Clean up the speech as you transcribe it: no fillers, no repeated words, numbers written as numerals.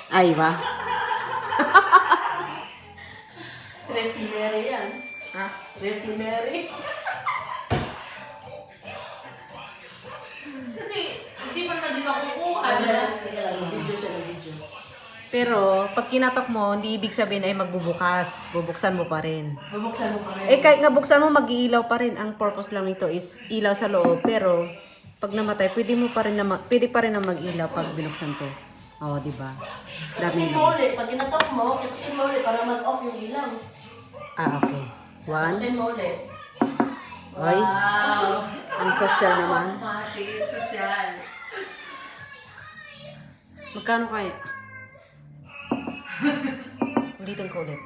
Ay ba? Refinery yan. Ha? Refinery. Kasi hindi man na din ako kukuha. Video siya ng video. Pero, pag kinatok mo, hindi ibig sabihin ay magbubukas. Bubuksan mo pa rin. Bubuksan mo pa rin. Eh, kahit nga buksan mo, mag-iilaw pa rin. Ang purpose lang nito is ilaw sa loob. Pero, pag namatay, pwede pa rin na mag-ilaw pag binuksan to. Oo, di ba? Kitukin Daming mo ulit. Pag kinatok mo, kitukin mo ulit para mag-off yung ilaw. Ah, okay. One. Kitukin mo ulit. Oy, Wow! ang social naman. Mati, social. Magkano kaya? Ulitin ko ulit.